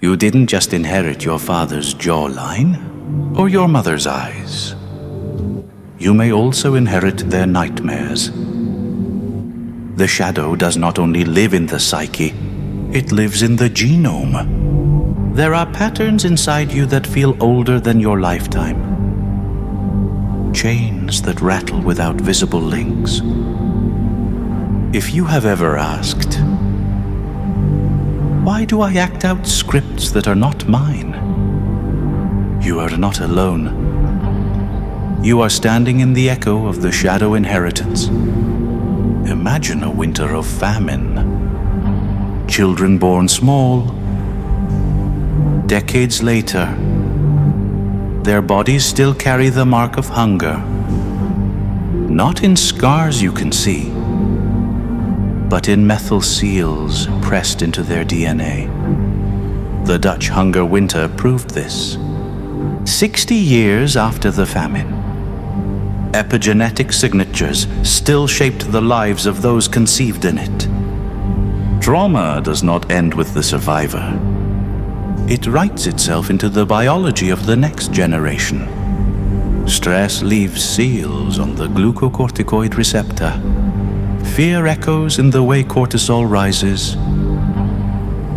You didn't just inherit your father's jawline or your mother's eyes. You may also inherit their nightmares. The shadow does not only live in the psyche, it lives in the genome. There are patterns inside you that feel older than your lifetime. Chains that rattle without visible links. If you have ever asked, why do I act out scripts that are not mine? You are not alone. You are standing in the echo of the shadow inheritance. Imagine a winter of famine. Children born small. Decades later, their bodies still carry the mark of hunger. Not in scars you can see, but in methyl seals pressed into their DNA. The Dutch hunger winter proved this. 60 years after the famine, epigenetic signatures still shaped the lives of those conceived in it. Trauma does not end with the survivor. It writes itself into the biology of the next generation. Stress leaves seals on the glucocorticoid receptor. Fear echoes in the way cortisol rises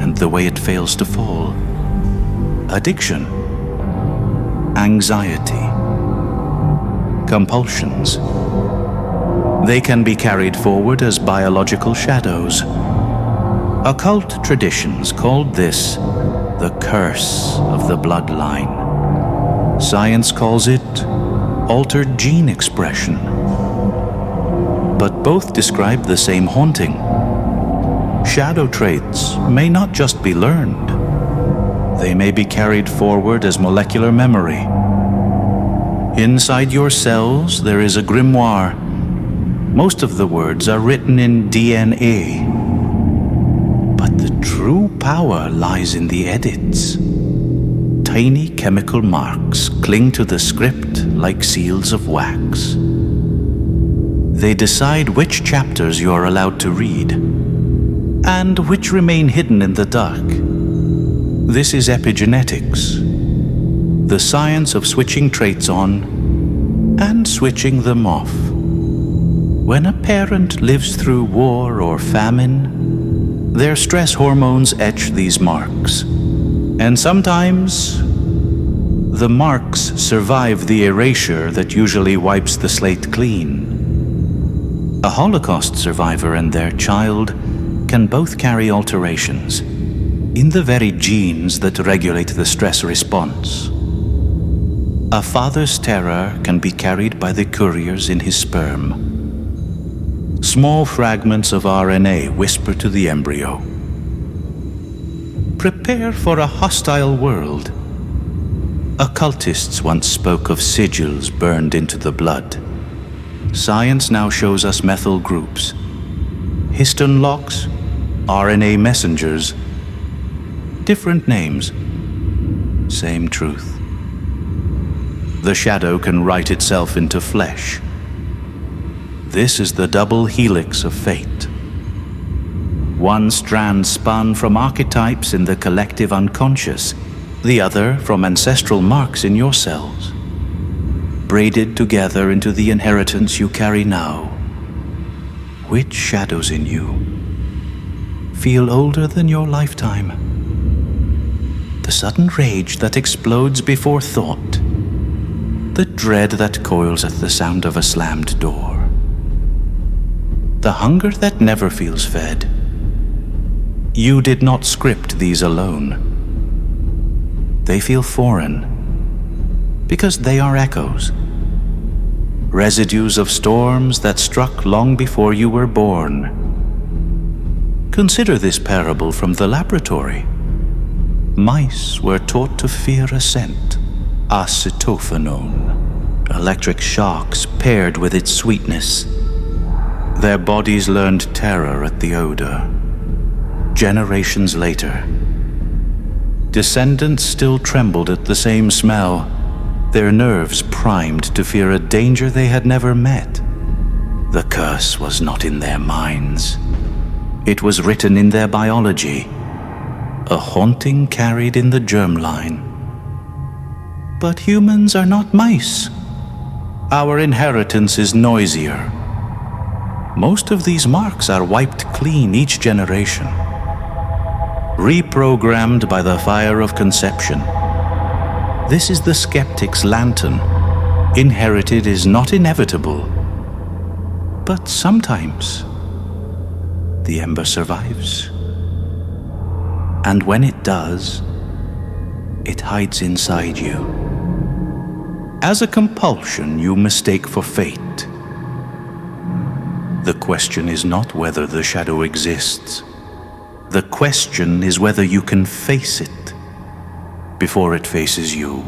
and the way it fails to fall. Addiction, anxiety, compulsions. They can be carried forward as biological shadows. Occult traditions called this the curse of the bloodline. Science calls it altered gene expression. But both describe the same haunting. Shadow traits may not just be learned. They may be carried forward as molecular memory. Inside your cells, there is a grimoire. Most of the words are written in DNA. But the true power lies in the edits. Tiny chemical marks cling to the script like seals of wax. They decide which chapters you are allowed to read, and which remain hidden in the dark. This is epigenetics, the science of switching traits on and switching them off. When a parent lives through war or famine, their stress hormones etch these marks. And sometimes, the marks survive the erasure that usually wipes the slate clean. A Holocaust survivor and their child can both carry alterations in the very genes that regulate the stress response. A father's terror can be carried by the couriers in his sperm. Small fragments of RNA whisper to the embryo, "Prepare for a hostile world." Occultists once spoke of sigils burned into the blood. Science now shows us methyl groups, histone locks, RNA messengers. Different names, same truth. The shadow can write itself into flesh. This is the double helix of fate. One strand spun from archetypes in the collective unconscious, the other from ancestral marks in your cells, braided together into the inheritance you carry now. Which shadows in you feel older than your lifetime? The sudden rage that explodes before thought, the dread that coils at the sound of a slammed door, the hunger that never feels fed. You did not script these alone. They feel foreign because they are echoes, residues of storms that struck long before you were born. Consider this parable from the laboratory. Mice were taught to fear a scent, acetophenone, electric shocks paired with its sweetness. Their bodies learned terror at the odor. Generations later, descendants still trembled at the same smell, their nerves primed to fear a danger they had never met. The curse was not in their minds. It was written in their biology. a haunting carried in the germline. But humans are not mice. Our inheritance is noisier. Most of these marks are wiped clean each generation, reprogrammed by the fire of conception. This is the skeptic's lantern. Inherited is not inevitable, but sometimes the ember survives. And when it does, it hides inside you. As a compulsion you mistake for fate. The question is not whether the shadow exists. The question is whether you can face it before it faces you.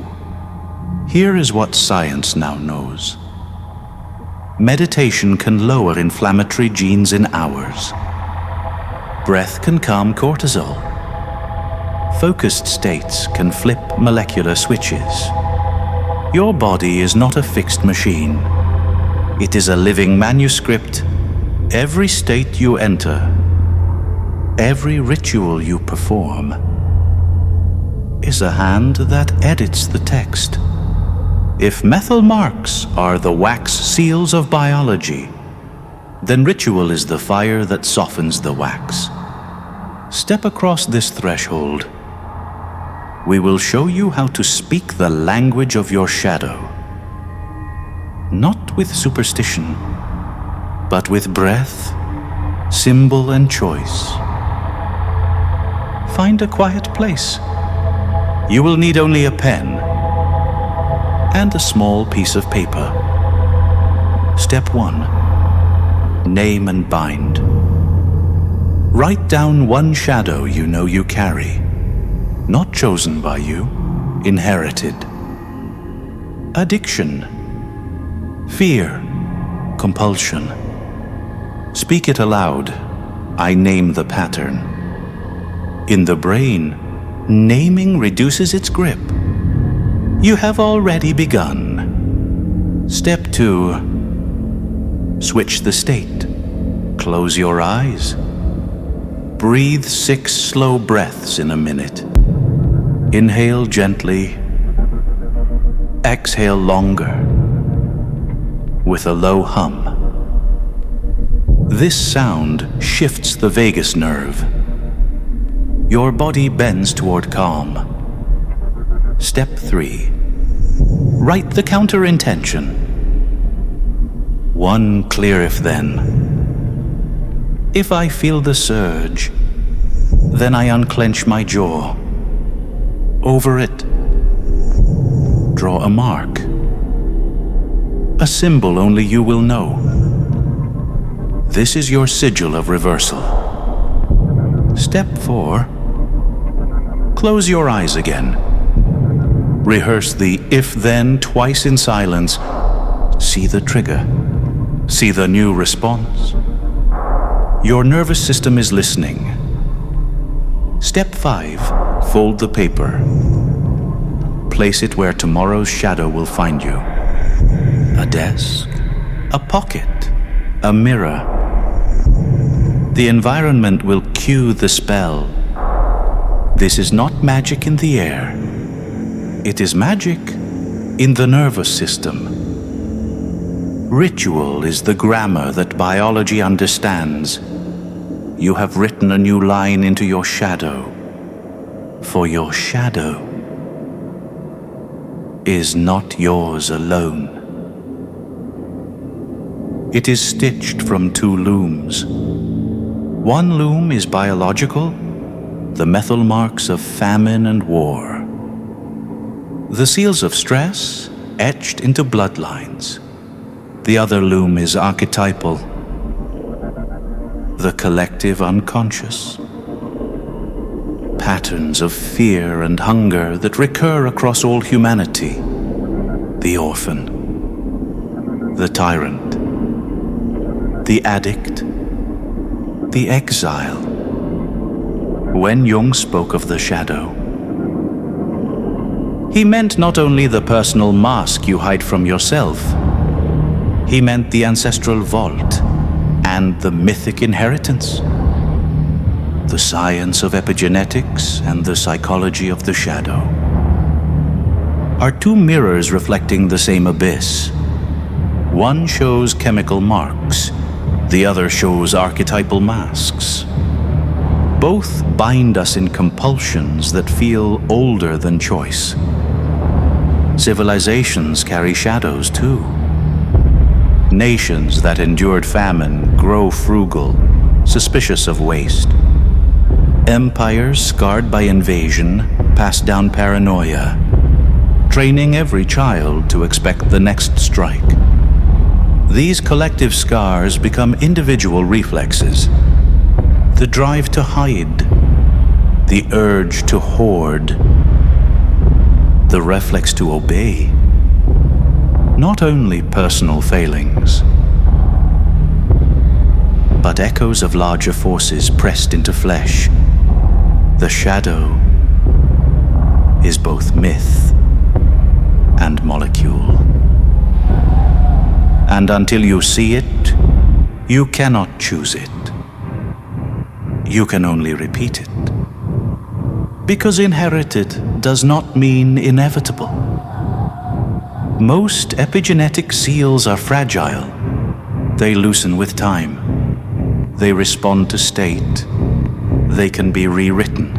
Here is what science now knows. Meditation can lower inflammatory genes in hours. Breath can calm cortisol. Focused states can flip molecular switches. Your body is not a fixed machine. It is a living manuscript. Every state you enter, every ritual you perform, is a hand that edits the text. If methyl marks are the wax seals of biology, then ritual is the fire that softens the wax. Step across this threshold. We will show you how to speak the language of your shadow. Not with superstition, but with breath, symbol, and choice. Find a quiet place. You will need only a pen and a small piece of paper. Step 1. Name and bind. Write down one shadow you know you carry, not chosen by you, inherited. Addiction, fear, compulsion. Speak it aloud. I name the pattern. In the brain, naming reduces its grip. You have already begun. Step 2. Switch the state. Close your eyes. Breathe 6 slow breaths in a minute. Inhale gently. Exhale longer, with a low hum. This sound shifts the vagus nerve. Your body bends toward calm. Step 3. Write the counter intention. One clear if-then. If I feel the surge, then I unclench my jaw. Over it, draw a mark. A symbol only you will know. This is your sigil of reversal. Step 4. Close your eyes again. Rehearse the if-then twice in silence. See the trigger. See the new response. Your nervous system is listening. Step 5. Fold the paper. Place it where tomorrow's shadow will find you. A desk, a pocket, a mirror. The environment will cue the spell. This is not magic in the air. It is magic in the nervous system. Ritual is the grammar that biology understands. You have written a new line into your shadow. For your shadow is not yours alone. It is stitched from 2 looms. One loom is biological, the methyl marks of famine and war. The seals of stress etched into bloodlines. The other loom is archetypal, the collective unconscious. Patterns of fear and hunger that recur across all humanity. The orphan, the tyrant, the addict, the exile. When Jung spoke of the shadow, he meant not only the personal mask you hide from yourself, he meant the ancestral vault and the mythic inheritance. the science of epigenetics and the psychology of the shadow, are two mirrors reflecting the same abyss. One shows chemical marks, the other shows archetypal masks. Both bind us in compulsions that feel older than choice. Civilizations carry shadows too. Nations that endured famine grow frugal, suspicious of waste. Empires scarred by invasion pass down paranoia, training every child to expect the next strike. These collective scars become individual reflexes. The drive to hide, the urge to hoard, the reflex to obey. Not only personal failings, but echoes of larger forces pressed into flesh. The shadow is both myth and molecule. And until you see it, you cannot choose it. You can only repeat it. Because inherited does not mean inevitable. Most epigenetic seals are fragile. They loosen with time. They respond to state. They can be rewritten.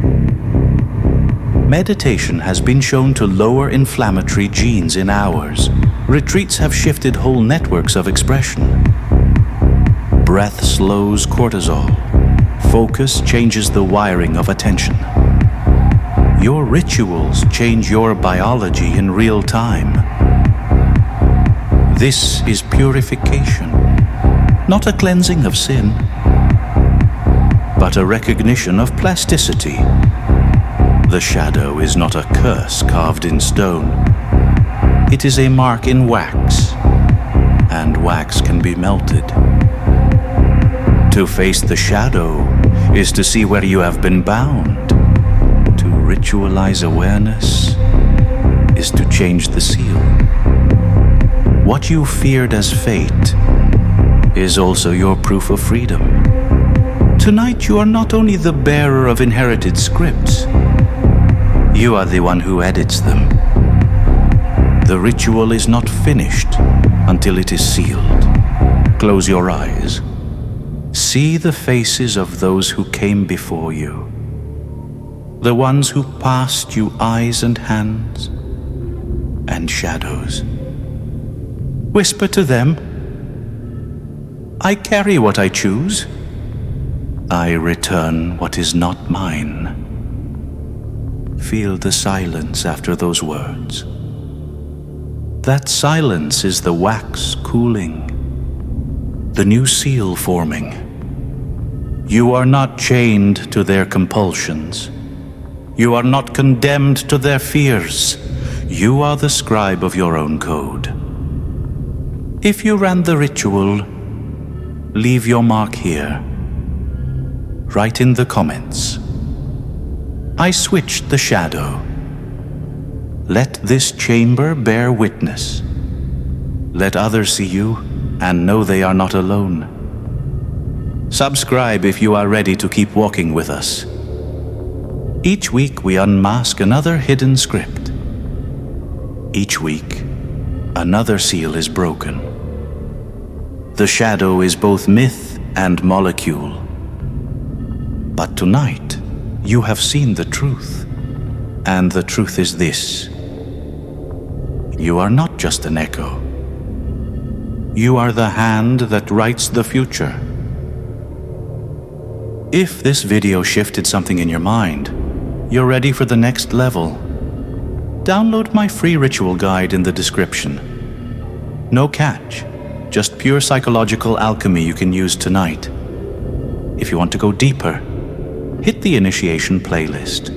Meditation has been shown to lower inflammatory genes in hours. Retreats have shifted whole networks of expression. Breath slows cortisol. Focus changes the wiring of attention. Your rituals change your biology in real time. This is purification, not a cleansing of sin, but a recognition of plasticity. The shadow is not a curse carved in stone. It is a mark in wax, and wax can be melted. To face the shadow is to see where you have been bound. To ritualize awareness is to change the seal. What you feared as fate is also your proof of freedom. Tonight you are not only the bearer of inherited scripts, you are the one who edits them. The ritual is not finished until it is sealed. Close your eyes. See the faces of those who came before you. The ones who passed you eyes and hands and shadows. Whisper to them, I carry what I choose. I return what is not mine. Feel the silence after those words. That silence is the wax cooling, the new seal forming. You are not chained to their compulsions. You are not condemned to their fears. You are the scribe of your own code. If you ran the ritual, leave your mark here. Write in the comments. I switched the shadow. Let this chamber bear witness. Let others see you and know they are not alone. Subscribe if you are ready to keep walking with us. Each week we unmask another hidden script. Each week, another seal is broken. The shadow is both myth and molecule. But tonight, you have seen the truth. And the truth is this. You are not just an echo. You are the hand that writes the future. If this video shifted something in your mind, you're ready for the next level. Download my free ritual guide in the description. No catch, just pure psychological alchemy you can use tonight. If you want to go deeper, hit the initiation playlist.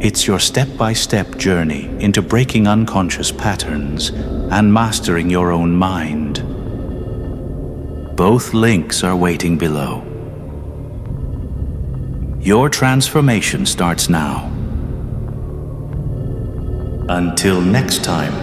It's your step-by-step journey into breaking unconscious patterns and mastering your own mind. Both links are waiting below. Your transformation starts now. Until next time.